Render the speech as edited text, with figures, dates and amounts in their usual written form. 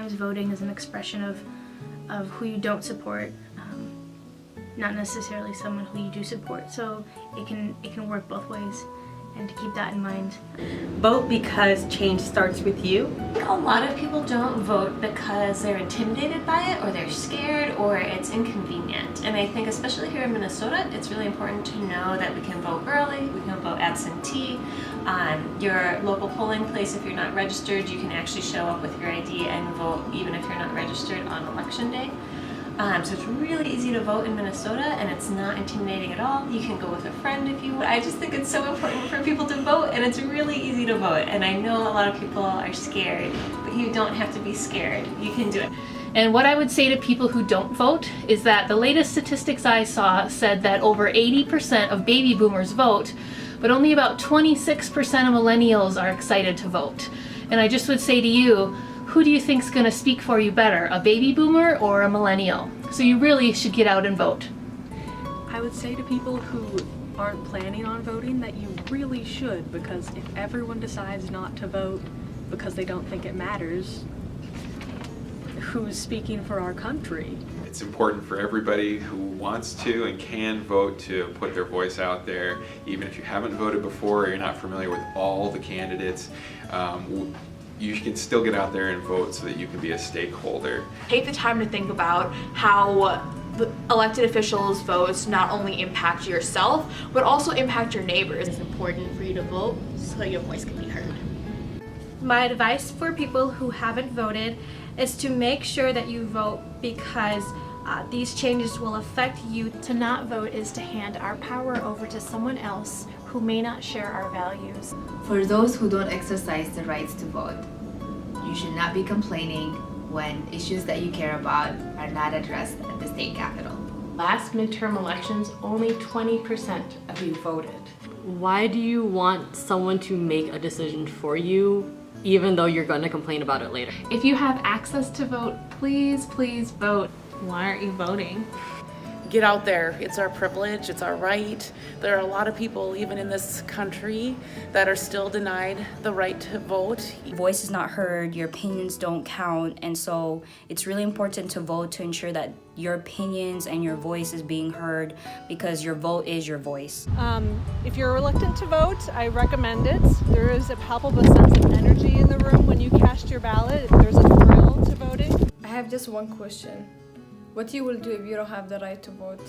sometimes voting is an expression of who you don't support, not necessarily someone who you do support. So it can work both ways, and to keep that in mind. Vote because change starts with you. A lot of people don't vote because they're intimidated by it, or they're scared, or it's inconvenient. And I think especially here in Minnesota, it's really important to know that we can vote early, we can vote absentee. Your local polling place, if you're not registered, you can actually show up with your ID and vote even if you're not registered on election day. So it's really easy to vote in Minnesota, and it's not intimidating at all. You can go with a friend if you want. I just think it's so important for people to vote, and it's really easy to vote. And I know a lot of people are scared, but you don't have to be scared. You can do it. And what I would say to people who don't vote is that the latest statistics I saw said that over 80% of baby boomers vote, but only about 26% of millennials are excited to vote. And I just would say to you, who do you think is going to speak for you better, a baby boomer or a millennial? So you really should get out and vote. I would say to people who aren't planning on voting that you really should, because if everyone decides not to vote because they don't think it matters, who's speaking for our country? It's important for everybody who wants to and can vote to put their voice out there, even if you haven't voted before or you're not familiar with all the candidates. You can still get out there and vote so that you can be a stakeholder. Take the time to think about how the elected officials' votes not only impact yourself, but also impact your neighbors. It's important for you to vote so your voice can be heard. My advice for people who haven't voted is to make sure that you vote, because these changes will affect you. To not vote is to hand our power over to someone else who may not share our values. For those who don't exercise the rights to vote, you should not be complaining when issues that you care about are not addressed at the state capitol. Last midterm elections, only 20% of you voted. Why do you want someone to make a decision for you, even though you're going to complain about it later? If you have access to vote, please, please vote. Why aren't you voting? Get out there. It's our privilege, it's our right. There are a lot of people, even in this country, that are still denied the right to vote. Your voice is not heard, your opinions don't count, and so it's really important to vote to ensure that your opinions and your voice is being heard, because your vote is your voice. If you're reluctant to vote, I recommend it. There is a palpable sense of energy in the room when you cast your ballot. There's a thrill to voting. I have just one question. What you will do if you don't have the right to vote?